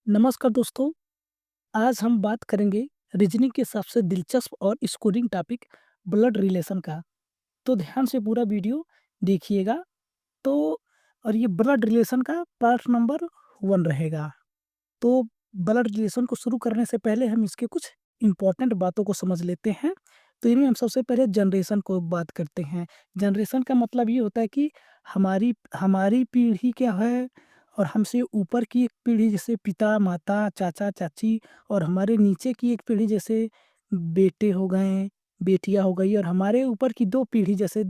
नमस्कार दोस्तों, आज हम बात करेंगे रीजनिंग के सबसे दिलचस्प और स्कोरिंग टॉपिक ब्लड रिलेशन का। तो ध्यान से पूरा वीडियो देखिएगा। तो और ये ब्लड रिलेशन का पार्ट नंबर 1 रहेगा। तो ब्लड रिलेशन को शुरू करने से पहले हम इसके कुछ इम्पोर्टेंट बातों को समझ लेते हैं। तो इनमें हम सबसे पहले जनरेशन को बात करते हैं। जनरेशन का मतलब ये होता है कि हमारी हमारी पीढ़ी क्या है और हमसे ऊपर की एक पीढ़ी जैसे पिता, माता, चाचा, चाची और हमारे नीचे की एक पीढ़ी जैसे बेटे हो गए, बेटियाँ हो गई और हमारे ऊपर की 2 पीढ़ी जैसे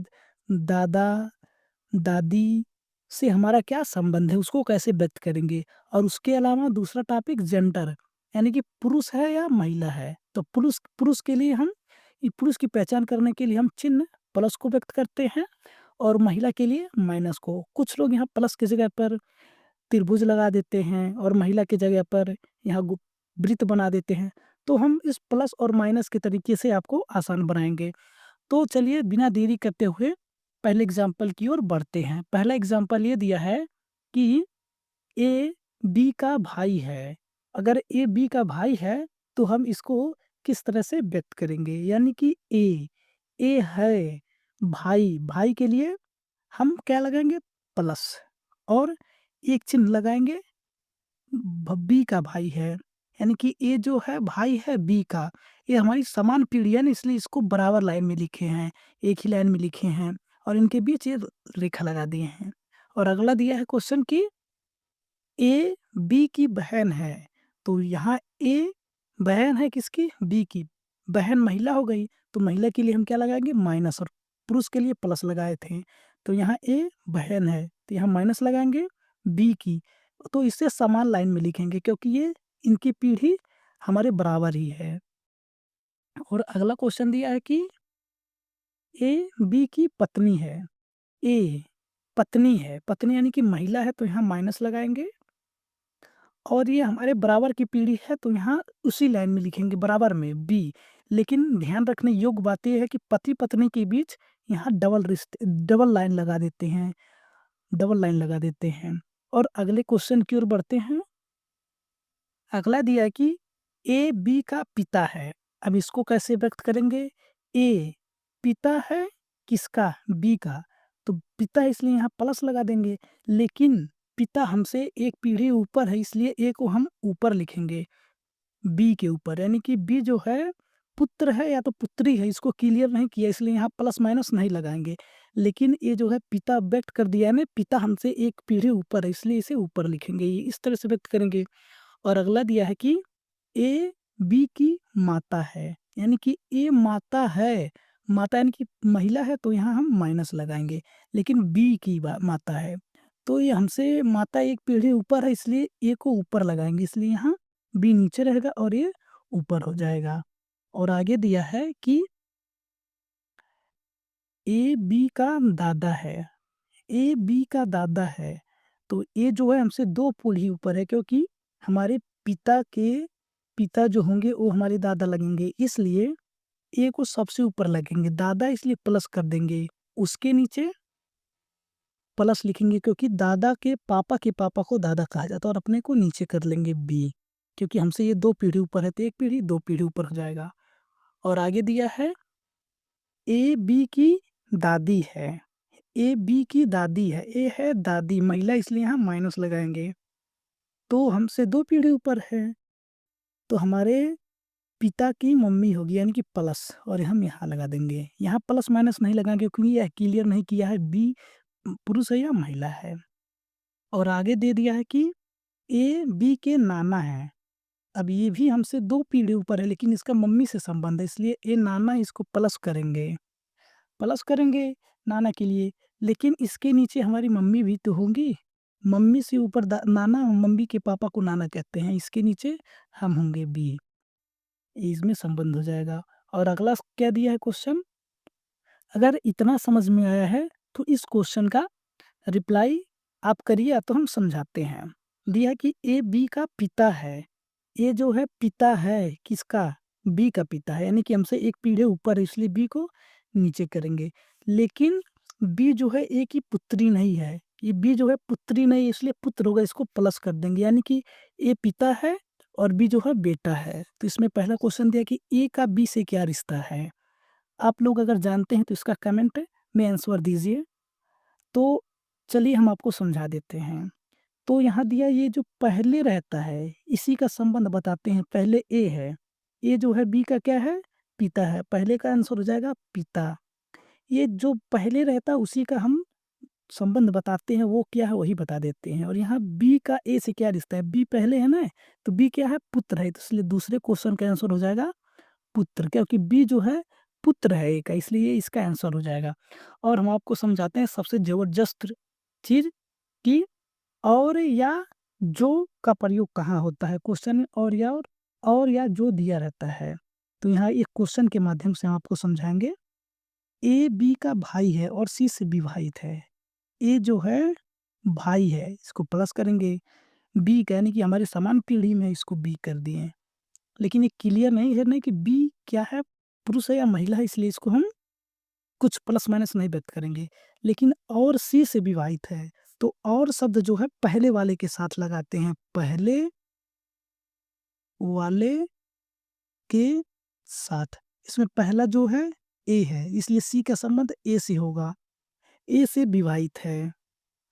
दादा दादी से हमारा क्या संबंध है, उसको कैसे व्यक्त करेंगे? और उसके अलावा दूसरा टॉपिक जेंडर यानी कि पुरुष है या महिला है। तो पुरुष पुरुष के लिए हम पुरुष की पहचान करने के लिए हम चिन्ह प्लस को व्यक्त करते हैं और महिला के लिए माइनस को। कुछ लोग यहाँ प्लस की जगह पर त्रिभुज लगा देते हैं और महिला की जगह पर यहाँ वृत्त बना देते हैं। तो हम इस प्लस और माइनस के तरीके से आपको आसान बनाएँगे। तो चलिए बिना देरी करते हुए पहले एग्जाम्पल की ओर बढ़ते हैं। पहला एग्जाम्पल ये दिया है कि ए बी का भाई है। अगर ए बी का भाई है तो हम इसको किस तरह से व्यक्त करेंगे? यानी कि ए है भाई, भाई के लिए हम क्या लगाएँगे? प्लस और एक चिन्ह लगाएँगे बी का भाई है। यानी कि ए जो है भाई है बी का। ये हमारी समान पीढ़ी है ना इसलिए इसको बराबर लाइन में लिखे हैं, एक ही लाइन में लिखे हैं और इनके बीच ये रेखा लगा दिए हैं। और अगला दिया है क्वेश्चन कि ए बी की बहन है। तो यहाँ ए बहन है किसकी? बी की। बहन महिला हो गई, तो महिला के लिए हम क्या लगाएँगे? माइनस और पुरुष के लिए प्लस लगाए थे। तो यहाँ ए बहन है, तो यहाँ माइनस लगाएँगे बी की। तो इसे समान लाइन में लिखेंगे क्योंकि ये इनकी पीढ़ी हमारे बराबर ही है। और अगला क्वेश्चन दिया है कि ए बी की पत्नी है। ए पत्नी है, पत्नी यानी कि महिला है तो यहाँ माइनस लगाएँगे और ये हमारे बराबर की पीढ़ी है तो यहाँ उसी लाइन में लिखेंगे बराबर में बी। लेकिन ध्यान रखने योग्य बात ये है कि पति-पत्नी के बीच यहाँ डबल लाइन लगा देते हैं, डबल लाइन लगा देते हैं। और अगले क्वेश्चन की ओर बढ़ते हैं। अगला दिया है कि ए बी का पिता है। अब इसको कैसे व्यक्त करेंगे? ए पिता है किसका? बी का। तो पिता इसलिए यहाँ प्लस लगा देंगे, लेकिन पिता हमसे एक पीढ़ी ऊपर है इसलिए ए को हम ऊपर लिखेंगे, बी के ऊपर। यानी कि बी जो है पुत्र है या तो पुत्री है, इसको क्लियर नहीं किया इसलिए यहाँ प्लस माइनस नहीं लगाएँगे। लेकिन ये जो है पिता व्यक्त कर दिया है ना, पिता हमसे एक पीढ़ी ऊपर है इसलिए इसे ऊपर लिखेंगे, ये इस तरह से व्यक्त करेंगे। और अगला दिया है कि ए बी की माता है, यानी कि ए माता है, माता यानी कि महिला है तो यहाँ हम माइनस लगाएँगे, लेकिन बी की माता है, तो ये हमसे माता एक पीढ़ी ऊपर है इसलिए ए को ऊपर लगाएँगे, इसलिए यहाँ बी नीचे रहेगा और ये ऊपर हो जाएगा। और आगे दिया है कि ए बी का दादा है, ए बी का दादा है, तो ए जो है हमसे 2 पीढ़ी ऊपर है क्योंकि हमारे पिता के पिता जो होंगे वो हमारे दादा लगेंगे, इसलिए ए को सबसे ऊपर लगेंगे, दादा इसलिए प्लस कर देंगे। उसके नीचे प्लस लिखेंगे क्योंकि दादा के पापा को दादा कहा जाता है और अपने को नीचे कर लेंगे बी, क्योंकि हमसे ये 2 पीढ़ी ऊपर है तो 1 पीढ़ी 2 पीढ़ी ऊपर हो जाएगा। और आगे दिया है ए बी की दादी है, ए बी की दादी है, ए है दादी, महिला इसलिए यहाँ माइनस लगाएँगे। तो हमसे 2 पीढ़ी ऊपर है, तो हमारे पिता की मम्मी होगी यानी कि प्लस और हम यहाँ लगा देंगे। यहाँ प्लस माइनस नहीं लगाएँगे क्योंकि यह क्लियर नहीं किया है बी पुरुष है या महिला है। और आगे दे दिया है कि ए बी के नाना हैं। अब ये भी हमसे 2 पीढ़ी ऊपर है लेकिन इसका मम्मी से संबंध है इसलिए ए नाना इसको प्लस करेंगे नाना के लिए, लेकिन इसके नीचे हमारी मम्मी भी तो होंगी। मम्मी से ऊपर नाना, मम्मी के पापा को नाना कहते हैं, इसके नीचे हम होंगे बी, इसमें संबंध हो जाएगा। और अगला क्या दिया है क्वेश्चन? अगर इतना समझ में आया है तो इस क्वेश्चन का रिप्लाई आप करिए या तो हम समझाते हैं। दिया है कि ए बी का पिता है, ए जो है पिता है किसका? बी का पिता है, यानी कि हमसे एक पीढ़ी ऊपर है इसलिए बी को नीचे करेंगे। लेकिन बी जो है ए की पुत्री नहीं है, ये बी जो है पुत्री नहीं इसलिए पुत्र होगा, इसको प्लस कर देंगे, यानी कि ए पिता है और बी जो है बेटा है। तो इसमें पहला क्वेश्चन दिया कि ए का बी से क्या रिश्ता है? आप लोग अगर जानते हैं तो इसका कमेंट में आंसर दीजिए। तो चलिए हम आपको समझा देते हैं। तो यहाँ दिया ये जो पहले रहता है, इसी का संबंध बताते हैं। पहले ए है, ए जो है बी का क्या है? पिता है, पहले का आंसर हो जाएगा पिता। ये जो पहले रहता है उसी का हम संबंध बताते हैं, वो क्या है वही बता देते हैं। और यहाँ बी का ए से क्या रिश्ता है? बी पहले है ना, तो बी क्या है? पुत्र है, तो इसलिए दूसरे क्वेश्चन का आंसर हो जाएगा पुत्र, क्योंकि बी जो है पुत्र है ए का, इसलिए ये इसका आंसर हो जाएगा। और हम आपको समझाते हैं सबसे ज़बरदस्त चीज़ कि और या जो का प्रयोग कहाँ होता है क्वेश्चन में। और या जो दिया रहता है, तो यहाँ एक क्वेश्चन के माध्यम से हम आपको समझाएँगे। ए बी का भाई है और सी से विवाहित है। ए जो है भाई है, इसको प्लस करेंगे। बी का यानी कि हमारे समान पीढ़ी में, इसको बी कर दिए। लेकिन ये क्लियर नहीं है ना कि बी क्या है, पुरुष है या महिला है, इसलिए इसको हम कुछ प्लस माइनस नहीं व्यक्त करेंगे। लेकिन और सी से विवाहित है, तो और शब्द जो है पहले वाले के साथ लगाते हैं। पहले वाले के साथ, इसमें पहला जो है ए है, इसलिए सी का संबंध ए से होगा। ए से विवाहित है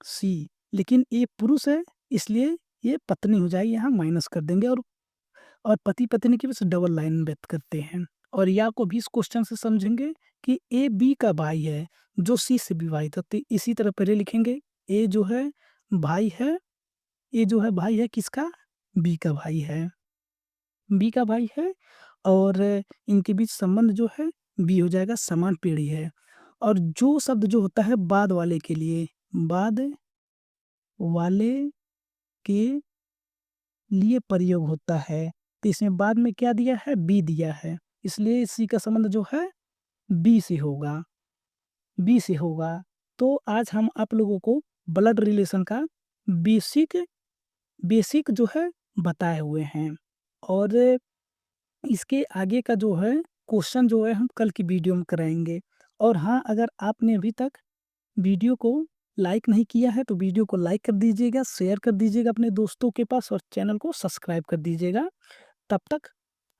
सी, लेकिन ए पुरुष है, इसलिए ये पत्नी हो जाएगी, यहाँ माइनस कर देंगे। और पति-पत्नी की बस डबल लाइन व्यक्त करते हैं। और या को भी इस क्वेश्चन से समझेंगे कि ए बी का भाई है, जो सी से विवाहित है। तो इसी तरह पहले लिखेंगे, ए जो है भाई है, ए जो है भाई है किसका? बी का भाई है, बी का भाई है। और इनके बीच संबंध जो है बी हो जाएगा, समान पीढ़ी है। और जो शब्द जो होता है बाद वाले के लिए, बाद वाले के लिए प्रयोग होता है, तो इसमें बाद में क्या दिया है? बी दिया है, इसलिए सी का संबंध जो है बी से होगा, बी से होगा। तो आज हम आप लोगों को ब्लड रिलेशन का बेसिक बेसिक जो है बताए हुए हैं। और इसके आगे का जो है क्वेश्चन जो है हम कल की वीडियो में कराएँगे। और हाँ, अगर आपने अभी तक वीडियो को लाइक नहीं किया है, तो वीडियो को लाइक कर दीजिएगा, शेयर कर दीजिएगा अपने दोस्तों के पास और चैनल को सब्सक्राइब कर दीजिएगा। तब तक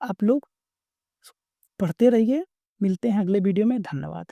आप लोग पढ़ते रहिए। मिलते हैं अगले वीडियो में। धन्यवाद।